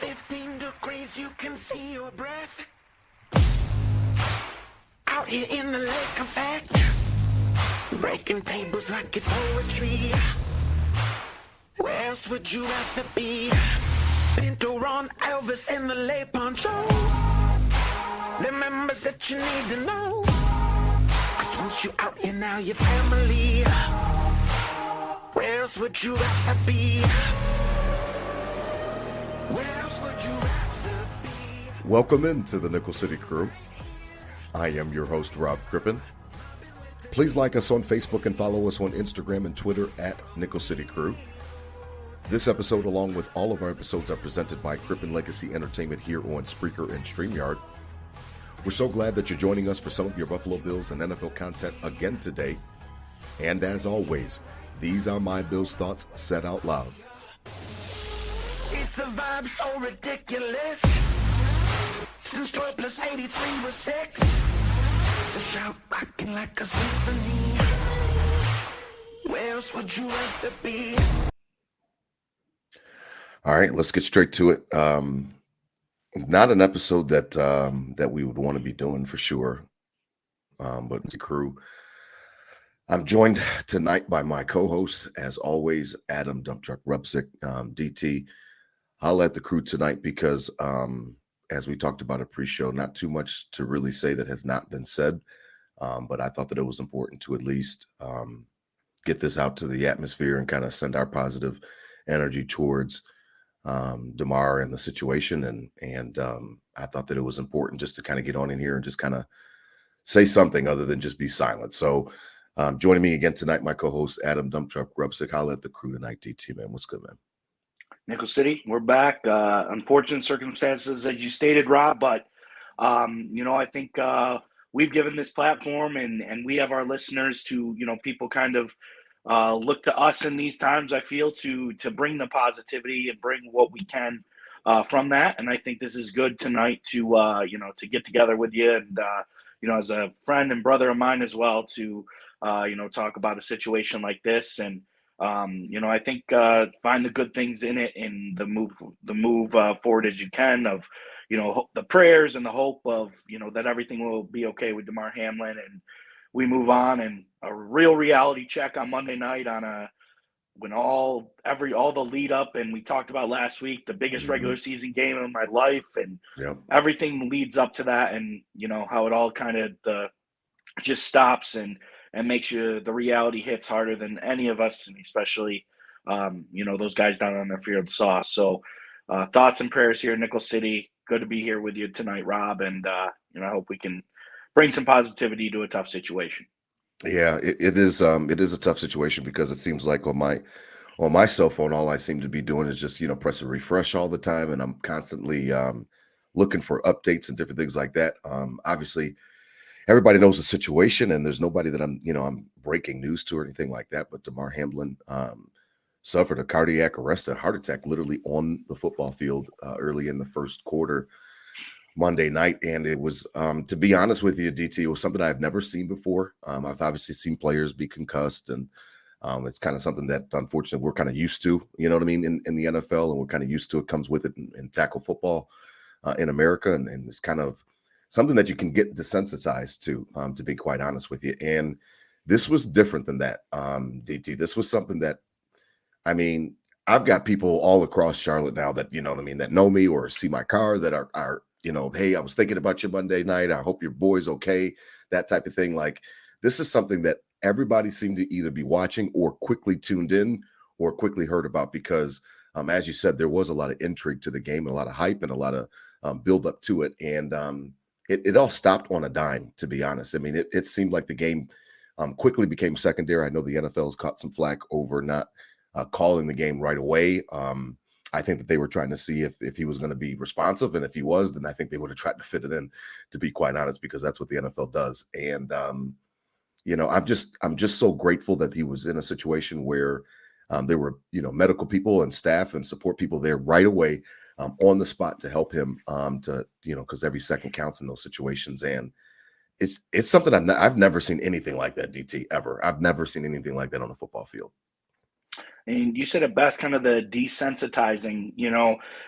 15 degrees, you can see your breath. Out here in the lake effect, breaking tables like it's poetry. Where else would you rather be? Pinto Ron Elvis in the lay poncho. The members that you need to know. 'Cause once you out here now, your family. Where else would you rather be? Where else would you rather be? Welcome into the Nickel City Crew. I am your host, Rob Crippen. Please like us on Facebook and follow us on Instagram and Twitter at Nickel City Crew. This episode, along with all of our episodes, are presented by Crippen Legacy Entertainment here on Spreaker and StreamYard. We're so glad that you're joining us for some of your Buffalo Bills and NFL content again today. And as always, these are my Bills thoughts said out loud. It's a vibe so ridiculous. Since 12 plus 83 was 6. The shout rocking like a symphony. Where else would you rather be? All right, let's get straight to it. Not an episode that we would want to be doing for sure, but the crew. I'm joined tonight by my co-host, as always, Adam Dump Truck Rupsick, DT. I'll let the crew tonight because, as we talked about a pre-show, not too much to really say that has not been said, but I thought that it was important to at least get this out to the atmosphere and kind of send our positive energy towards Damar and the situation, and I thought that it was important just to kind of get on in here and just kind of say something other than just be silent. So joining me again tonight, my co-host Adam Dump Truck Rupsick. I'll let the crew tonight. DT, man, what's good, man? Nickel City, we're back. Unfortunate circumstances, as you stated, Rob, but I think we've given this platform and we have our listeners to, people kind of look to us in these times, I feel, to bring the positivity and bring what we can from that. And I think this is good tonight to get together with you and, as a friend and brother of mine as well to, talk about a situation like this. And, I think find the good things in it and the move forward as you can of, the prayers and the hope of, that everything will be okay with Damar Hamlin and we move on, and a real reality check on Monday night on when all the lead up, and we talked about last week, the biggest regular season game of my life, and everything leads up to that, and how it all kind of just stops and makes you, the reality hits harder than any of us, and especially those guys down on their field saw. So thoughts and prayers here in Nickel City. Good to be here with you tonight, Rob, and I hope we can bring some positivity to a tough situation. Yeah, it is a tough situation because it seems like on my cell phone, all I seem to be doing is just pressing refresh all the time, and I'm constantly looking for updates and different things like that. Obviously, everybody knows the situation, and there's nobody that I'm breaking news to or anything like that. But Damar Hamlin suffered a cardiac arrest, a heart attack, literally on the football field early in the first quarter Monday night, and it was, to be honest with you, DT, it was something I've never seen before. I've obviously seen players be concussed, and it's kind of something that, unfortunately, we're kind of used to, in the NFL, and we're kind of used to. It comes with it in tackle football in America, and it's kind of something that you can get desensitized to be quite honest with you. And this was different than that, DT. This was something that, I've got people all across Charlotte now that, that know me or see my car that are hey, I was thinking about you Monday night. I hope your boy's okay, that type of thing. Like, this is something that everybody seemed to either be watching or quickly tuned in or quickly heard about because, as you said, there was a lot of intrigue to the game and a lot of hype and a lot of build up to it. And it all stopped on a dime, to be honest. It seemed like the game quickly became secondary. I know the NFL's caught some flack over not calling the game right away. I think that they were trying to see if he was going to be responsive, and if he was, then I think they would have tried to fit it in, to be quite honest, because that's what the NFL does. And I'm just so grateful that he was in a situation where there were medical people and staff and support people there right away on the spot to help him because every second counts in those situations. And it's something I've never seen anything like that, DT, ever. I've never seen anything like that on a football field. And you said it best, kind of the desensitizing,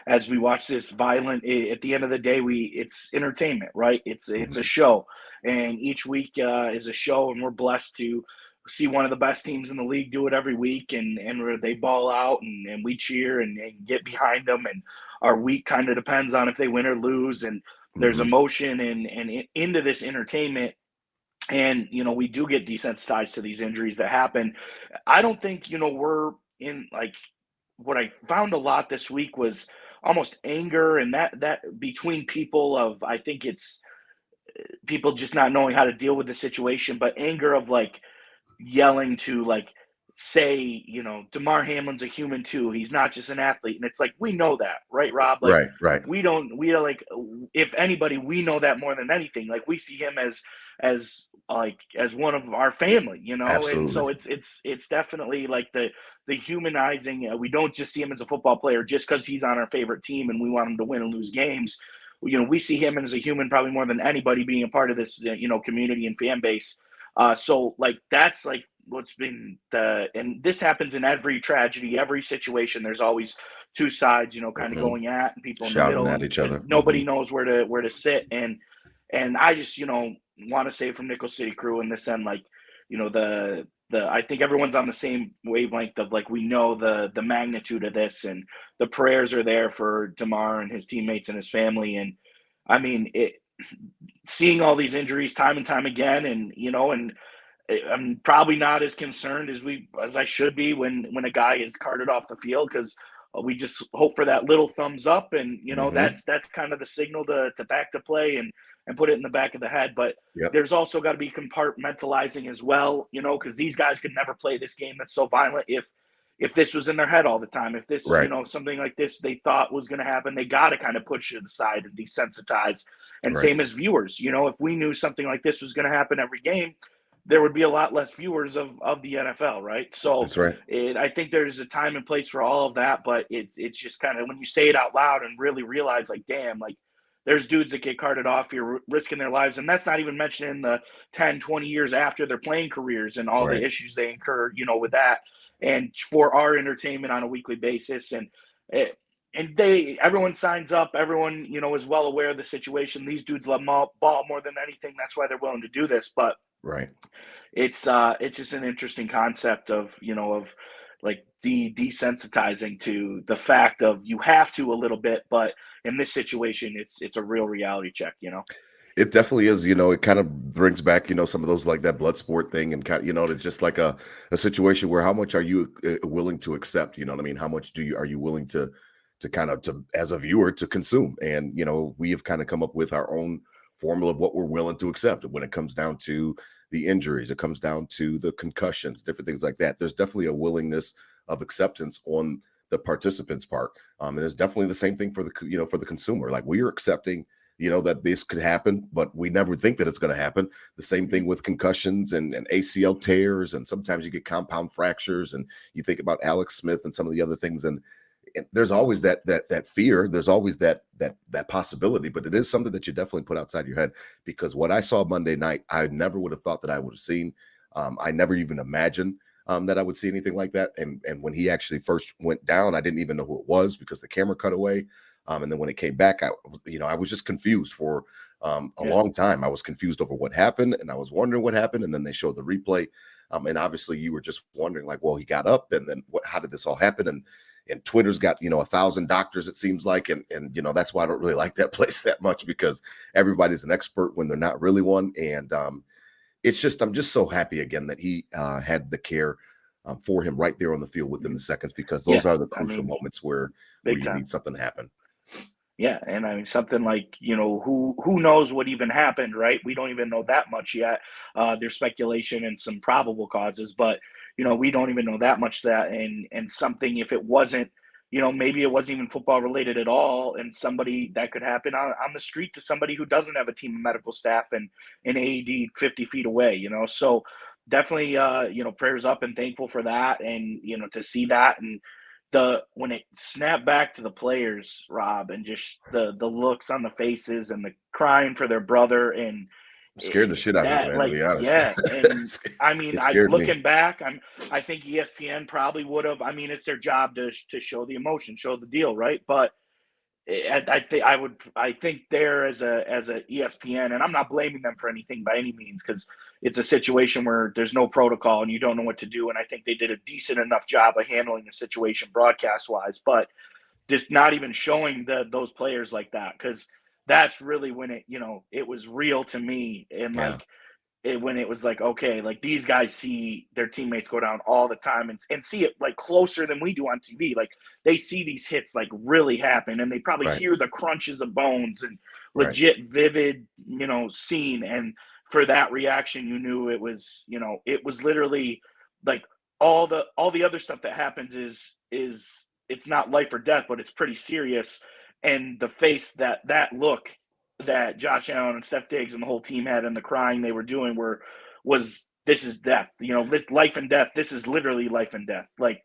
as we watch this violent, at the end of the day, it's entertainment, right? It's a Mhm. show. And each week is a show, and we're blessed to see one of the best teams in the league do it every week, and where they ball out, and we cheer and get behind them. And our week kind of depends on if they win or lose. And there's Mhm. emotion and into this entertainment. And we do get desensitized to these injuries that happen. I don't think we're in, like, what I found a lot this week was almost anger, and that between people, of, I think it's people just not knowing how to deal with the situation, but anger of, like, yelling to, like, say, Damar Hamlin's a human too. He's not just an athlete. And it's like, we know that, right, Rob? Like, Right, right. we are like, if anybody, we know that more than anything. Like, we see him as one of our family. And Absolutely. so it's definitely like the humanizing. We don't just see him as a football player just because he's on our favorite team and we want him to win and lose games. We see him as a human probably more than anybody, being a part of this, community and fan base. So, like, that's like what's been and this happens in every tragedy, every situation. There's always two sides, kind of Mhm. going at, and people in the Shouting middle, at and each other. nobody Mhm. knows where to sit. And I just, want to say from Nickel City Crew in this end, like, the I think everyone's on the same wavelength of, like, we know the magnitude of this, and the prayers are there for Damar and his teammates and his family. And I mean, seeing all these injuries time and time again, and I'm probably not as concerned as I should be when a guy is carted off the field, because we just hope for that little thumbs up, and Mhm. that's kind of the signal to back to play and put it in the back of the head. But Yep. there's also got to be compartmentalizing as well, because these guys could never play this game that's so violent if this was in their head all the time. If this, Right. something like this they thought was going to happen, they got to kind of push it to the side and desensitize. And Right. same as viewers, if we knew something like this was going to happen every game, there would be a lot less viewers of the NFL, right? So That's right. I think there's a time and place for all of that, but it's just kind of when you say it out loud and really realize, like, damn, like, there's dudes that get carted off here risking their lives. And that's not even mentioning the 10, 20 years after their playing careers and all the Right. issues they incur, with that. And for our entertainment on a weekly basis. It, and everyone signs up, everyone, is well aware of the situation. These dudes love ball more than anything. That's why they're willing to do this. But Right. it's just an interesting concept of, like, desensitizing to the fact of you have to a little bit, but in this situation it's a real reality check. It definitely is, it kind of brings back, some of those, like, that blood sport thing, and kind, it's just like a situation where how much are you willing to accept, you know what I mean? How much are you willing to kind of, to, as a viewer, to consume? And, we have kind of come up with our own formula of what we're willing to accept when it comes down to the injuries, it comes down to the concussions, different things like that. There's definitely a willingness of acceptance on the participants' part. And it's definitely the same thing for for the consumer. Like, we are accepting, that this could happen, but we never think that it's going to happen. The same thing with concussions and ACL tears, and sometimes you get compound fractures, and you think about Alex Smith and some of the other things, and there's always that fear. There's always that possibility, but it is something that you definitely put outside your head, because what I saw Monday night, I never would have thought that I would have seen. I never even imagined that I would see anything like that. And when he actually first went down, I didn't even know who it was because the camera cut away. And then when it came back, I was just confused for a Yeah. long time. I was confused over what happened, and I was wondering what happened. And then they showed the replay, and obviously you were just wondering, like, well, he got up, and then what? How did this all happen? And Twitter's got 1,000 doctors, it seems like, and that's why I don't really like that place that much, because everybody's an expert when they're not really one. And it's just, I'm just so happy again that he had the care for him right there on the field within the seconds, because those Yeah, are the I crucial mean, moments where big you time. need something to happen. Yeah, and I mean, something like, who knows what even happened, right? We don't even know that much yet. There's speculation and some probable causes, but we don't even know that much. That and something, if it wasn't, maybe it wasn't even football related at all, and somebody that could happen on the street to somebody who doesn't have a team of medical staff and an AED 50 feet away. So definitely, prayers up and thankful for that, and to see that. And when it snapped back to the players, Rob, and just the looks on the faces and the crying for their brother, and Scared the shit out of me, that, man, to like, be honest. yeah, and I mean, It scared me. looking back, I think ESPN probably would have. I mean, it's their job to show the emotion, show the deal, right? But I think there as a ESPN, and I'm not blaming them for anything by any means, because it's a situation where there's no protocol and you don't know what to do. And I think they did a decent enough job of handling the situation broadcast wise, but just not even showing those players like that, because that's really when it was real to me. And Yeah, like when it was like, okay, like these guys see their teammates go down all the time, and see it like closer than we do on TV. Like they see these hits like really happen, and they probably right, hear the crunches of bones and right. legit vivid, scene. And for that reaction, you knew it was literally like all the other stuff that happens is it's not life or death, but it's pretty serious. And the face that look that Josh Allen and Steph Diggs and the whole team had, and the crying they were doing was this is death. This life and death. This is literally life and death. Like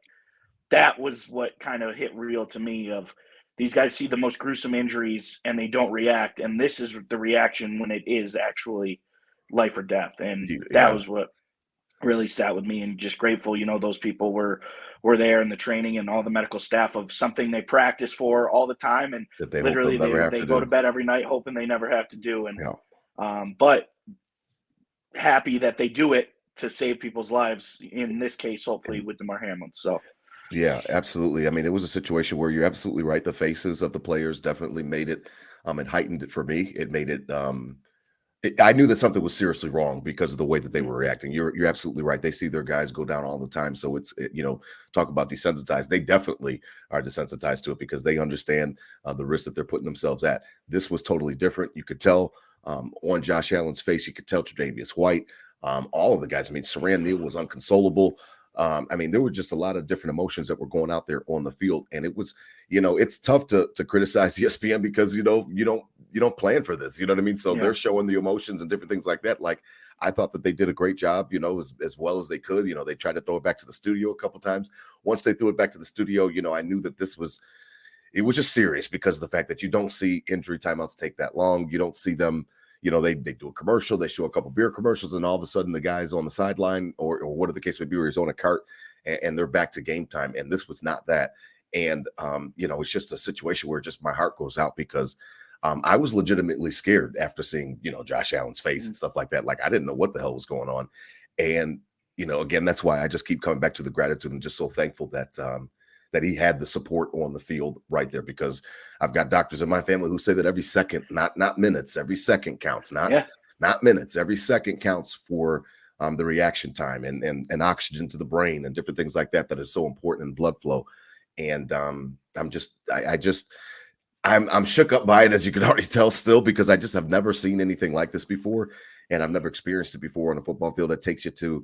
that was what kind of hit real to me. Of these guys see the most gruesome injuries and they don't react, and this is the reaction when it is actually life or death. And that Yeah, was what really sat with me, and just grateful, those people were there in the training and all the medical staff of something they practice for all the time, and that they hope they'll literally never have they to go to do. bed every night hoping they never have to do. And Yeah. but happy that they do it to save people's lives, in this case hopefully And with Damar Hamlin. So yeah, absolutely. I mean, it was a situation where you're absolutely right. The faces of the players definitely made it, and heightened it for me. It made it, I knew that something was seriously wrong because of the way that they were mhm. reacting. You're absolutely right. They see their guys go down all the time, so talk about desensitized. They definitely are desensitized to it because they understand the risk that they're putting themselves at. This was totally different. You could tell on Josh Allen's face. You could tell Tre'Davious White, all of the guys. I mean, Saran Neal was unconsolable. I mean, there were just a lot of different emotions that were going out there on the field, and it was, it's tough to criticize ESPN because you don't plan for this. You know what I mean? So Yeah, they're showing the emotions and different things like that. Like I thought that they did a great job, as well as they could. They tried to throw it back to the studio a couple times. Once they threw it back to the studio, I knew that it was just serious because of the fact that you don't see injury timeouts take that long. You don't see them, they do a commercial, they show a couple beer commercials, and all of a sudden the guy's on the sideline or whatever the case may be, where he's on a cart and they're back to game time. And this was not that. And it's just a situation where just my heart goes out because I was legitimately scared after seeing, Josh Allen's face mhm. and stuff like that. Like I didn't know what the hell was going on. And, again, that's why I just keep coming back to the gratitude and just so thankful that he had the support on the field right there, because I've got doctors in my family who say that every second, not minutes, every second counts, not Yeah, not minutes, every second counts for the reaction time and oxygen to the brain and different things like that is so important in blood flow. And I'm shook up by it, as you can already tell still, because I just have never seen anything like this before, and I've never experienced it before on a football field. It takes you to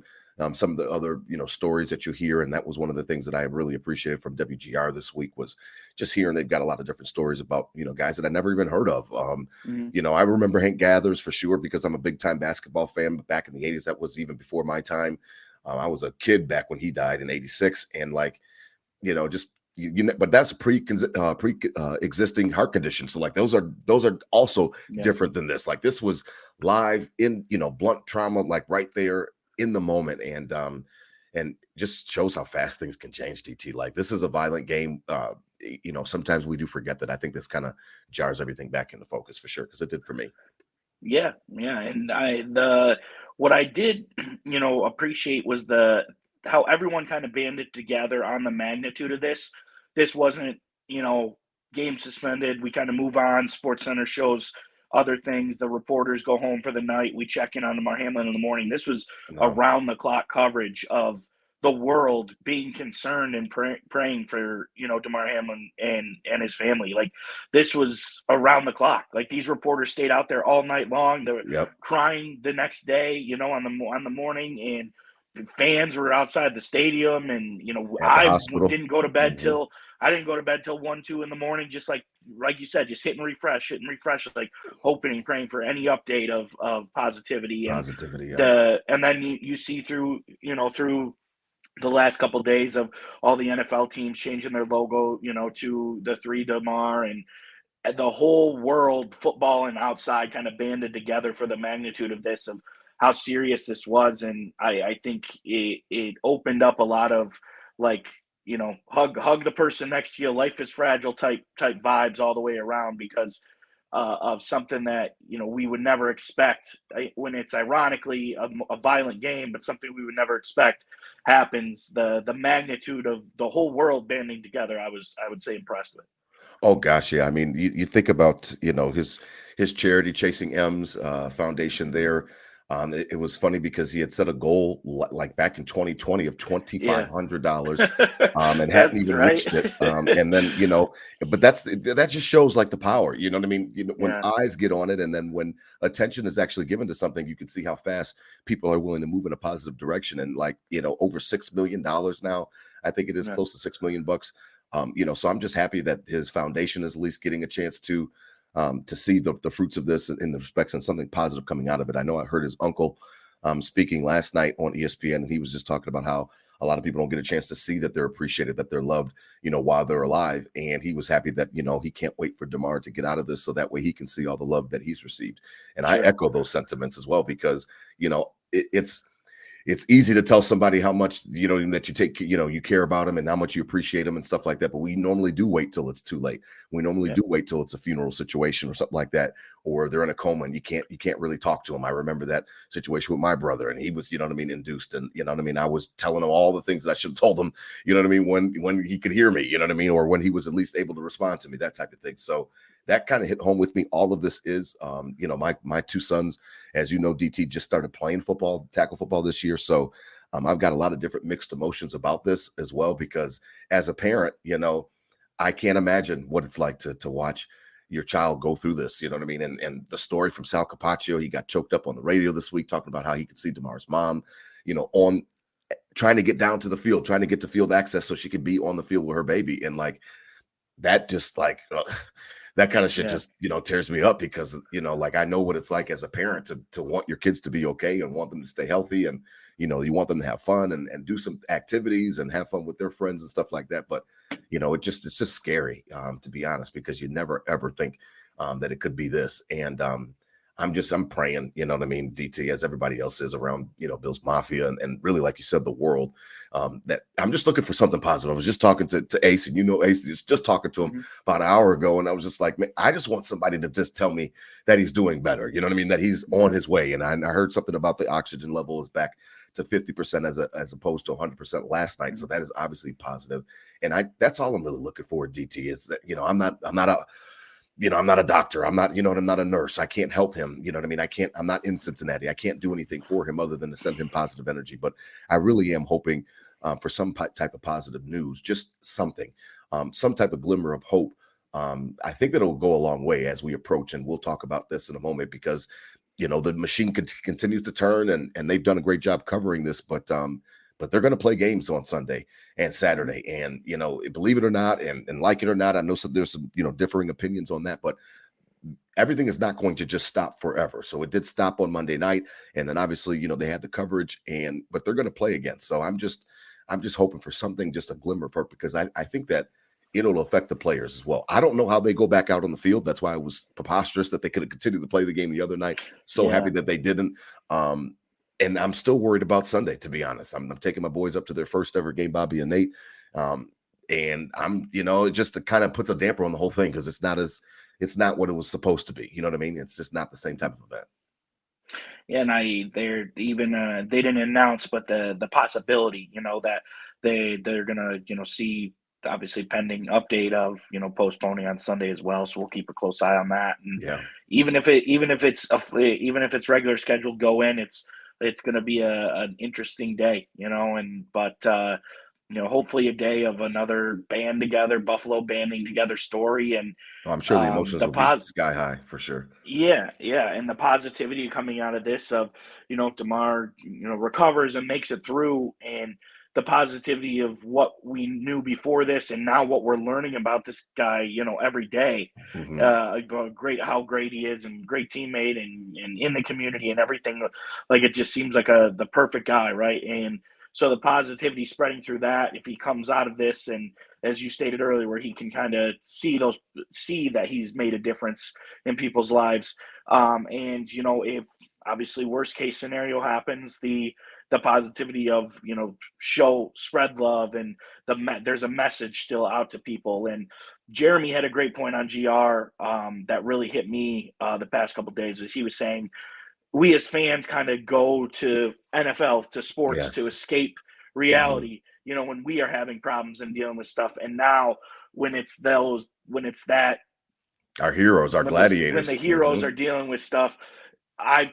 some of the other stories that you hear, and that was one of the things that I really appreciated from WGR this week was just hearing they've got a lot of different stories about guys that I never even heard of. mhm. I remember Hank Gathers for sure because I'm a big time basketball fan. But back in the '80s, that was even before my time. I was a kid back when he died in '86, and like just but that's existing heart condition. So like those are also Yeah. different than this. Like this was live in blunt trauma, like right there in the moment, and just shows how fast things can change. DT, like this is a violent game. Sometimes we do forget that. I think this kind of jars everything back into focus for sure because it did for me. Yeah, yeah, and the what I did, appreciate was the how everyone kind of banded together on the magnitude of this. This wasn't, game suspended. We kind of move on. Sports Center shows other things. The reporters go home for the night. We check in on Damar Hamlin in the morning. This was No, around the clock coverage of the world being concerned and praying for Damar Hamlin and his family. Like this was around the clock. Like these reporters stayed out there all night long. They were yep, crying the next day, on the morning, and fans were outside the stadium. And at the hospital. didn't go to bed Mhm. till I didn't go to bed till 1, 2 in the morning, just like you said, just hitting refresh, like hoping and praying for any update of positivity. And Positivity, yeah. then you see through the last couple of days of all the NFL teams changing their logo, to the three Damar, and the whole world, football and outside, kind of banded together for the magnitude of this, of how serious this was. And I think it opened up a lot of, like, hug the person next to you, life is fragile type vibes all the way around, because of something that we would never expect, when it's ironically a violent game, but something we would never expect happens. The magnitude of the whole world banding together, I would say, impressed with. Oh gosh, yeah. I mean, you think about his charity Chasing M's foundation there. It was funny because he had set a goal like back in 2020 of Yeah. $2,500, and hadn't That's even right. reached it. And then but that just shows like the power. You know what I mean? When Yeah. eyes get on it, and then when attention is actually given to something, you can see how fast people are willing to move in a positive direction. And like over $6 million now. I think it is Yeah. close to $6 million. So I'm just happy that his foundation is at least getting a chance to see the fruits of this in the respects and something positive coming out of it. I know I heard his uncle speaking last night on ESPN, and he was just talking about how a lot of people don't get a chance to see that they're appreciated, that they're loved, while they're alive. And he was happy that, he can't wait for Damar to get out of this so that way he can see all the love that he's received. And I Sure. echo those sentiments as well, because, it's easy to tell somebody how much that you care about them and how much you appreciate them and stuff like that, but we normally do wait till it's too late. We normally Yeah. do wait till it's a funeral situation or something like that, or they're in a coma and you can't really talk to them. I remember that situation with my brother, and he was induced, and I was telling him all the things that I should have told him, when he could hear me, or when he was at least able to respond to me, that type of thing. So that kind of hit home with me. All of this is my two sons, as you know, DT, just started playing football, tackle football this year. So I've got a lot of different mixed emotions about this as well, because as a parent, I can't imagine what it's like to watch your child go through this. You know what I mean? And the story from Sal Capaccio, he got choked up on the radio this week talking about how he could see Damar's mom, on trying to get down to the field, trying to get to field access so she could be on the field with her baby. And like that, just like that kind of shit Yeah. just tears me up, because like I know what it's like as a parent to want your kids to be okay and want them to stay healthy, and you want them to have fun and do some activities and have fun with their friends and stuff like that. But it's just scary, to be honest, because you never ever think that it could be this. And I'm praying, you know what I mean, DT, as everybody else is around, Bill's Mafia, and really, like you said, the world, that I'm just looking for something positive. I was just talking to Ace, and Ace is just talking to him Mhm. about an hour ago, and I was just like, man, I just want somebody to just tell me that he's doing better. You know what I mean? That he's on his way. And I heard something about the oxygen level is back to 50% as opposed to 100% last night. So that is obviously positive. And that's all I'm really looking for, DT, is that, I'm not a doctor. I'm not a nurse. I can't help him. You know what I mean? I'm not in Cincinnati. I can't do anything for him other than to send him positive energy. But I really am hoping for some type of positive news, just something, some type of glimmer of hope. I think that it'll go a long way as we approach, and we'll talk about this in a moment, because the machine continues to turn, and they've done a great job covering this, but they're going to play games on Sunday and Saturday. And, believe it or not, and like it or not, I know there's some, differing opinions on that, but everything is not going to just stop forever. So it did stop on Monday night. And then obviously, they had the coverage, but they're going to play again. So I'm just hoping for something, just a glimmer of hope, because I think that it'll affect the players as well. I don't know how they go back out on the field. That's why it was preposterous that they could have continued to play the game the other night. So Yeah. happy that they didn't. And I'm still worried about Sunday, to be honest. I'm taking my boys up to their first ever game, Bobby and Nate. And I'm, it just kind of puts a damper on the whole thing, because it's not what it was supposed to be. You know what I mean? It's just not the same type of event. Yeah, and they're even they didn't announce, but the possibility, that they're gonna see, obviously pending update of postponing on Sunday as well. So we'll keep a close eye on that. And Yeah. even if it's regular scheduled go in, it's gonna be an interesting day, and but hopefully a day of another band together, Buffalo banding together story. And Oh, I'm sure the emotions the will be pos sky high for sure. yeah, yeah, and the positivity coming out of this, of Damar recovers and makes it through, and the positivity of what we knew before this, and now what we're learning about this guy, every day. Mhm. How great he is, and great teammate, and in the community and everything. Like, it just seems like the perfect guy, right? And So the positivity spreading through that, if he comes out of this, and as you stated earlier, where he can kind of see that he's made a difference in people's lives. And if obviously worst case scenario happens, the positivity of spread love, and there's a message still out to people. And Jeremy had a great point on GR that really hit me the past couple of days, as he was saying we as fans kind of go to NFL, to sports, to Yes. escape Hmm. reality, when we are having problems and dealing with stuff. And now when it's that, Our heroes, our when gladiators. the heroes Hmm. are dealing with stuff, I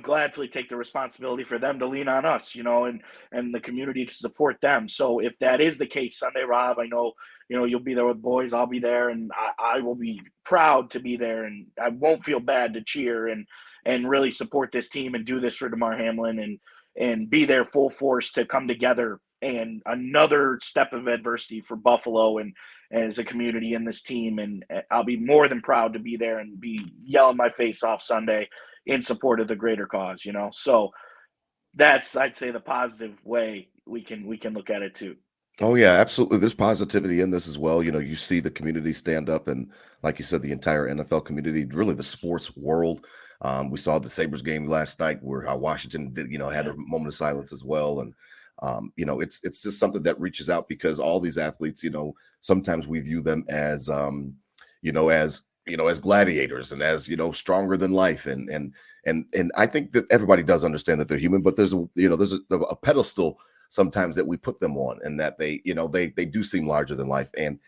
gladly take the responsibility for them to lean on us, and the community to support them. So if that is the case Sunday, Rob, I know, you'll be there with boys, I'll be there, and I will be proud to be there, and I won't feel bad to cheer and really support this team and do this for Damar Hamlin, and be there full force to come together. And another step of adversity for Buffalo and as a community in this team. And I'll be more than proud to be there and be yelling my face off Sunday in support of the greater cause, So that's, I'd say, the positive way we can look at it too. Oh yeah, absolutely. There's positivity in this as well. You see the community stand up, and like you said, the entire NFL community, really the sports world. We saw the Sabres game last night where Washington did, had Yeah. their moment of silence as well. And it's just something that reaches out because all these athletes, sometimes we view them as as gladiators and as stronger than life. And I think that everybody does understand that they're human, but there's a pedestal sometimes that we put them on, and that they do seem larger than life. And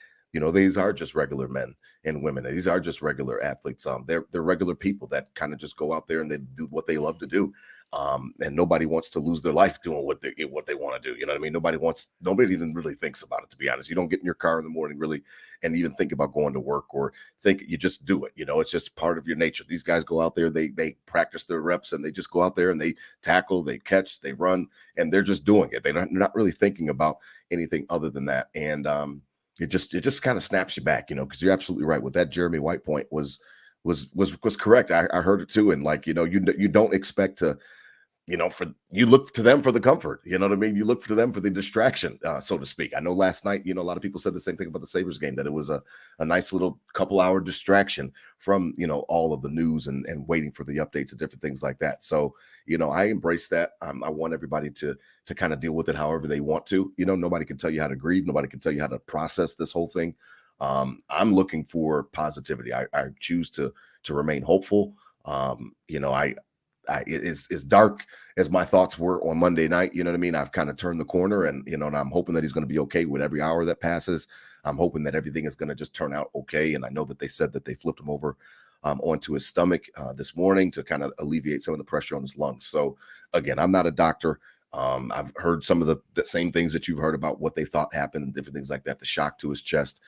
these are just regular men and women. These are just regular athletes. They're regular people that kind of just go out there and they do what they love to do. And nobody wants to lose their life doing what they want to do. You know what I mean? Nobody even really thinks about it, to be honest. You don't get in your car in the morning really and even think about going to work, or think. You just do it. It's just part of your nature. These guys go out there, they practice their reps, and they just go out there and they tackle, they catch, they run, and they're just doing it. They're not really thinking about anything other than that. And it just kind of snaps you back, because you're absolutely right. With that Jeremy White point was correct. I heard it too. And like, you don't expect to, you look to them for the comfort. You know what I mean? You look to them for the distraction, so to speak. I know last night, a lot of people said the same thing about the Sabres game, that it was a nice little couple hour distraction from, all of the news and waiting for the updates and different things like that. So, I embrace that. I want everybody to kind of deal with it however they want to. Nobody can tell you how to grieve. Nobody can tell you how to process this whole thing. I'm looking for positivity. I choose to remain hopeful. As dark as my thoughts were on Monday night, you know what I mean? I've kind of turned the corner, and and I'm hoping that he's going to be okay with every hour that passes. I'm hoping that everything is going to just turn out okay. And I know that they said that they flipped him over onto his stomach this morning to kind of alleviate some of the pressure on his lungs. So again, I'm not a doctor. I've heard some of the same things that you've heard about what they thought happened and different things like that, the shock to his chest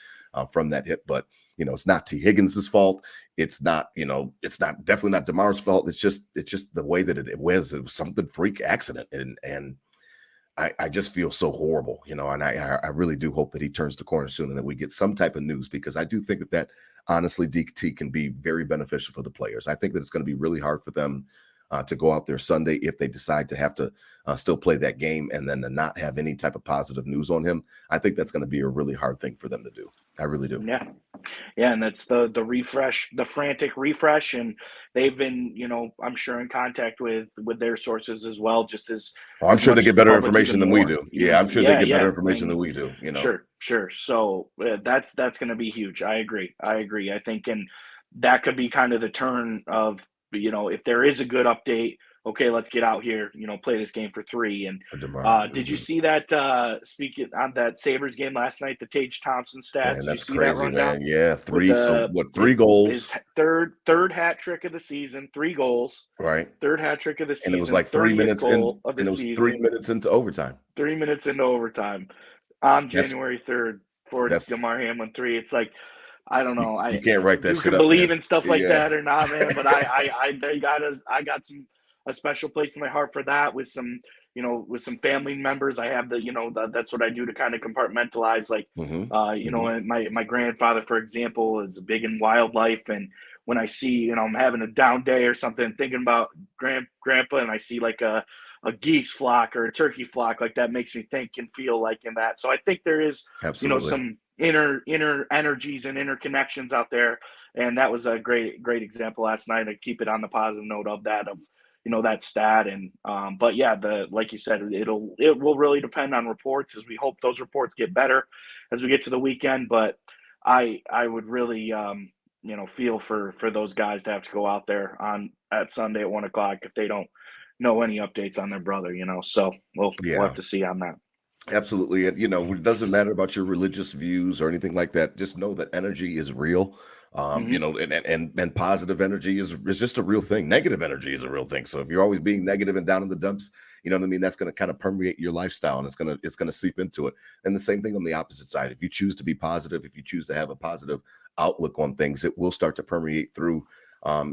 from that hit. But it's not T. Higgins's fault. It's not, it's not, definitely not Damar's fault. It's just the way that it was. It was something freak accident. And I just feel so horrible, and I really do hope that he turns the corner soon and that we get some type of news, because I do think that honestly, DT can be very beneficial for the players. I think that it's going to be really hard for them to go out there Sunday if they decide to have to still play that game and then to not have any type of positive news on him. I think that's going to be a really hard thing for them to do. I really do. Yeah. Yeah, and that's the refresh, the frantic refresh, and they've been, I'm sure, in contact with their sources as well, just Oh, I'm as sure they much get as the better public, information even than we more, do. Yeah, I'm sure they get better yeah. I information than mean, we do. sure. So that's going to be huge. I agree. I think, and that could be kind of the turn of, if there is a good update, okay, let's get out here, play this game for 3. And For Damar. did you Mhm. see that, speaking on that Sabres game last night, the Tage Thompson stats? Man, Did you that's see that crazy, rundown? man. Yeah, With three. So what? Three his goals, third hat trick of the season, 3 goals, right? third hat trick of the And it was season, like 30th goal of and the it was 3 season, minutes into overtime. 3 minutes into overtime on That's January 3rd for that's Damar Hamlin 3. It's like, I don't know. you can't write that You shit can up, believe man. in stuff like Yeah. that or not, man. But I got a special place in my heart for that, with some, with some family members. I have that's what I do to kind of compartmentalize. Like, Hmm. Hmm. and my grandfather, for example, is big in wildlife, and when I see, I'm having a down day or something, thinking about grandpa, and I see like a a geese flock or a turkey flock, like that makes me think and feel like in that. So I think there is, Absolutely. some inner energies and interconnections out there. And that was a great example last night to keep it on the positive note of that, of, that stat. And, but yeah, like you said, it will really depend on reports, as we hope those reports get better as we get to the weekend. But I would really, feel for those guys to have to go out there at Sunday at 1:00 if they don't know any updates on their brother, So we'll Yeah. have to see on that. Absolutely. And, it doesn't matter about your religious views or anything like that. Just know that energy is real. And positive energy is just a real thing. Negative energy is a real thing. So if you're always being negative and down in the dumps, you know what I mean? That's going to kind of permeate your lifestyle, and it's going to seep into it. And the same thing on the opposite side. If you choose to be positive, if you choose to have a positive outlook on things, it will start to permeate through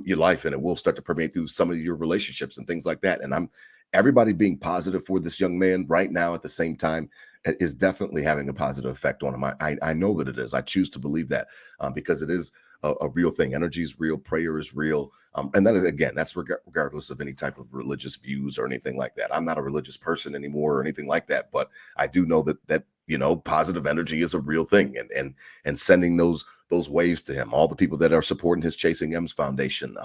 your life, and it will start to permeate through some of your relationships and things like that. And everybody being positive for this young man right now at the same time is definitely having a positive effect on him. I know that it is. I choose to believe that because it is a real thing. Energy is real. Prayer is real. And that is, again, that's regardless of any type of religious views or anything like that. I'm not a religious person anymore or anything like that, but I do know that positive energy is a real thing, and sending those waves to him, all the people that are supporting his Chasing M's Foundation,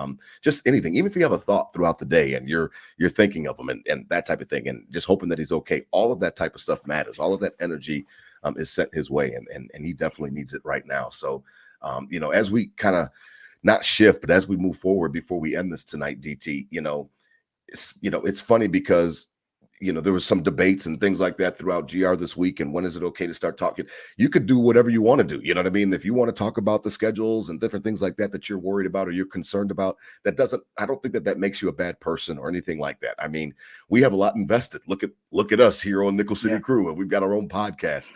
just anything, even if you have a thought throughout the day and you're thinking of him and that type of thing, and just hoping that he's okay, all of that type of stuff matters. All of that energy is sent his way, and he definitely needs it right now. So as we kind of not shift, but as we move forward before we end this tonight, DT, it's funny because there was some debates and things like that throughout GR this week. And when is it okay to start talking? You could do whatever you want to do. You know what I mean? If you want to talk about the schedules and different things like that you're worried about or you're concerned about, I don't think that makes you a bad person or anything like that. I mean, we have a lot invested. Look at us here on Nickel City Crew, and we've got our own podcast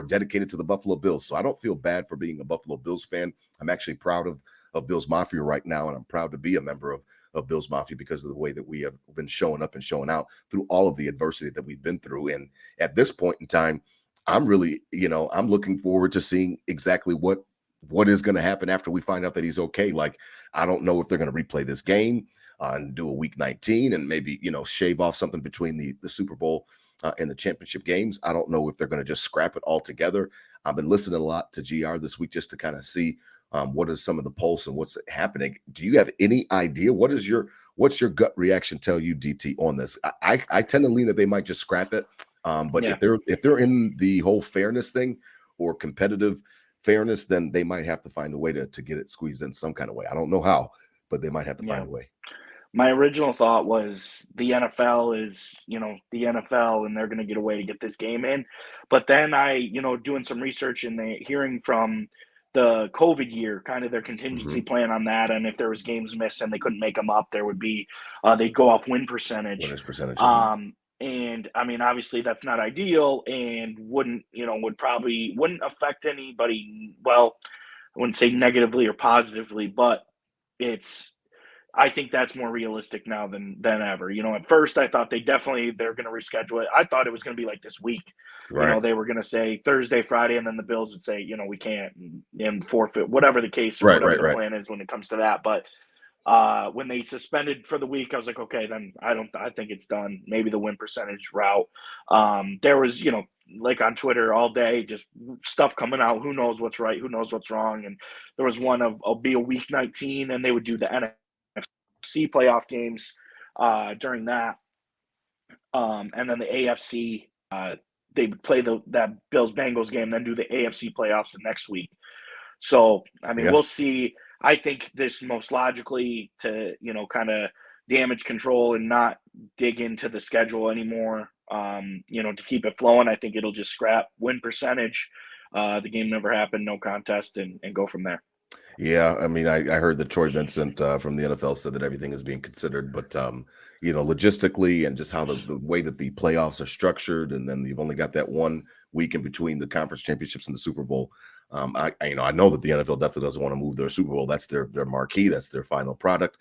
dedicated to the Buffalo Bills. So I don't feel bad for being a Buffalo Bills fan. I'm actually proud of Bills Mafia right now, and I'm proud to be a member of Bills Mafia because of the way that we have been showing up and showing out through all of the adversity that we've been through. And at this point in time, I'm really, I'm looking forward to seeing exactly what is going to happen after we find out that he's okay. Like, I don't know if they're going to replay this game and do a week 19 and maybe, shave off something between the Super Bowl and the championship games. I don't know if they're going to just scrap it all together. I've been listening a lot to GR this week just to kind of see what is some of the pulse and what's happening. Do you have any idea? What's your gut reaction tell you, DT, on this? I tend to lean that they might just scrap it. But if they're in the whole fairness thing or competitive fairness, then they might have to find a way to get it squeezed in some kind of way. I don't know how, but they might have to find a way. My original thought was the NFL is, the NFL, and they're going to get a way to get this game in. But then doing some research and hearing from the COVID year, kind of their contingency plan on that. And if there was games missed and they couldn't make them up, there would be, they'd go off win percentage. And I mean, obviously that's not ideal and wouldn't affect anybody. Well, I wouldn't say negatively or positively, but I think that's more realistic now than ever. At first I thought they're going to reschedule it. I thought it was going to be like this week. Right. They were going to say Thursday, Friday, and then the Bills would say, we can't and forfeit, whatever the case, or whatever the plan is when it comes to that. But when they suspended for the week, I was like, okay, then I think it's done. Maybe the win percentage route. There was, like on Twitter all day, just stuff coming out. Who knows what's right? Who knows what's wrong? And there was one of be a week 19, and they would do the NFC playoff games during that. And then the AFC, they would play that Bills Bengals game, then do the AFC playoffs the next week. So, I mean, we'll see. I think this most logically to, kind of damage control and not dig into the schedule anymore, to keep it flowing. I think it'll just scrap win percentage. The game never happened, no contest, and go from there. Yeah, I mean, I heard that Troy Vincent from the NFL said that everything is being considered, but logistically and just how the way that the playoffs are structured, and then you've only got that 1 week in between the conference championships and the Super Bowl. I know that the NFL definitely doesn't want to move their Super Bowl. That's their marquee. That's their final product.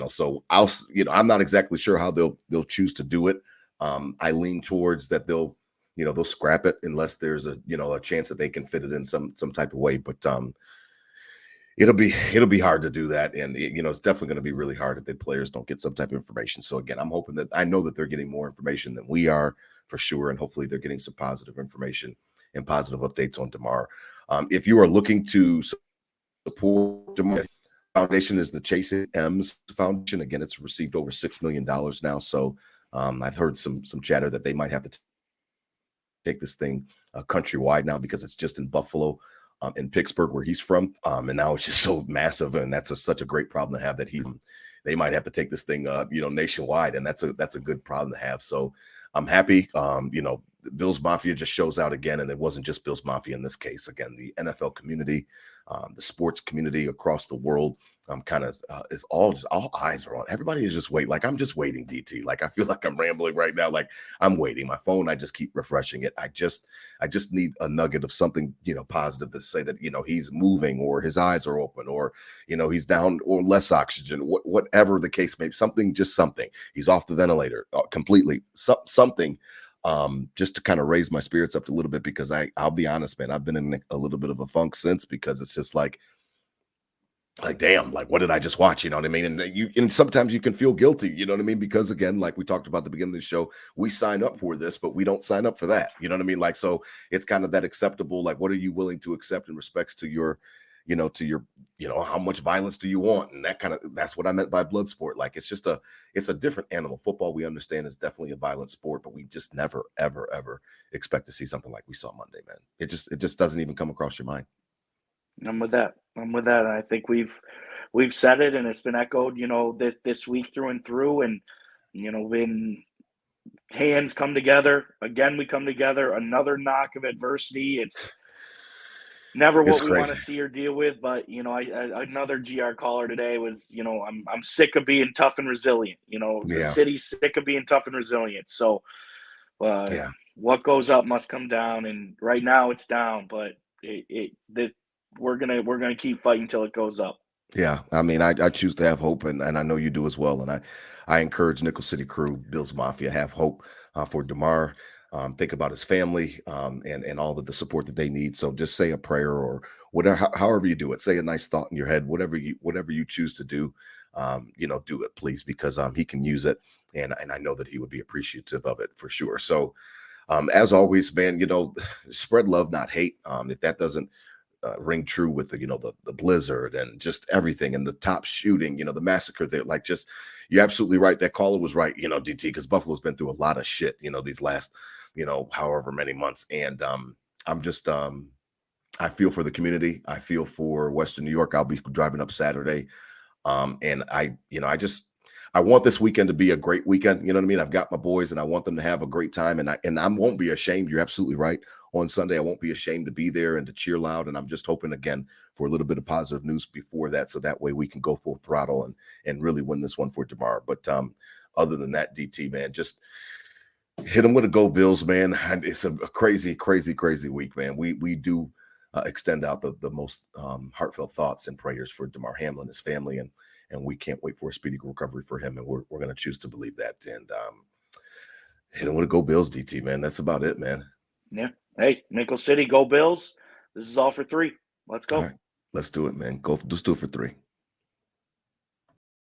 So I'm not exactly sure how they'll choose to do it. I lean towards that they'll scrap it unless there's a chance that they can fit it in some type of way. But It'll be hard to do that, and it's definitely going to be really hard if the players don't get some type of information. So again, I'm hoping that I know that they're getting more information than we are for sure, and hopefully they're getting some positive information and positive updates on Damar. If you are looking to support Damar, foundation is the Chasing M's Foundation. Again, it's received over $6 million now. So I've heard some chatter that they might have to take this thing countrywide now because it's just in Buffalo, in Pittsburgh, where he's from, and now it's just so massive, and that's such a great problem to have that they might have to take this thing, nationwide, and that's a good problem to have. So I'm happy. Bills Mafia just shows out again, and it wasn't just Bills Mafia in this case. Again, the NFL community, the sports community across the world, kind of is all eyes are on. Everybody is just waiting. Like I'm just waiting, DT. Like I feel like I'm rambling right now. Like I'm waiting. My phone, I just keep refreshing it. I just need a nugget of something, positive to say that he's moving, or his eyes are open, or he's down, or less oxygen, whatever the case may be. Something, just something. He's off the ventilator completely. Something. Just to kind of raise my spirits up a little bit, because I'll be honest, man, I've been in a little bit of a funk since, because it's just like damn, like what did I just watch? You know what I mean? And sometimes you can feel guilty, you know what I mean? Because again, like we talked about at the beginning of the show, we sign up for this, but we don't sign up for that. You know what I mean? Like, so it's kind of that acceptable, like what are you willing to accept in respects to your, how much violence do you want? And that's what I meant by blood sport. Like it's a different animal. Football, we understand, is definitely a violent sport, but we just never, ever, ever expect to see something like we saw Monday, man. It just doesn't even come across your mind. I'm with that. I think we've said it, and it's been echoed, this week through and through. And when hands come together again, we come together. Another knock of adversity. It's never what we want to see or deal with. But another GR caller today was, I'm sick of being tough and resilient. The city's sick of being tough and resilient. So, what goes up must come down, and right now it's down. But we're gonna keep fighting till it goes up. Yeah, I mean, I choose to have hope, and I know you do as well. And I encourage Nickel City Crew, Bills Mafia, have hope for Damar. Think about his family, and all of the support that they need. So just say a prayer, or whatever, however you do it. Say a nice thought in your head, whatever you choose to do. Do it, please, because he can use it, and I know that he would be appreciative of it for sure. So, as always, man, spread love, not hate. If that doesn't ring true with the blizzard and just everything, and the top shooting, the massacre there, like, just, you're absolutely right. That caller was right, DT, because Buffalo's been through a lot of shit, these last, however many months. And I'm just I feel for the community. I feel for Western New York. I'll be driving up Saturday. And I want this weekend to be a great weekend. You know what I mean? I've got my boys, and I want them to have a great time. And I won't be ashamed. You're absolutely right. On Sunday, I won't be ashamed to be there and to cheer loud. And I'm just hoping, again, for a little bit of positive news before that, so that way we can go full throttle and really win this one for Damar. But other than that, DT, man, just hit them with a go Bills, man. And it's a crazy, crazy, crazy week, man. We do extend out the most heartfelt thoughts and prayers for Damar Hamlin, his family, and we can't wait for a speedy recovery for him. And we're going to choose to believe that. And hit them with a go Bills, DT, man. That's about it, man. Yeah. Hey, Nickel City, go Bills. This is all for 3. Let's go. All right, let's do it, man. Let's do it for 3.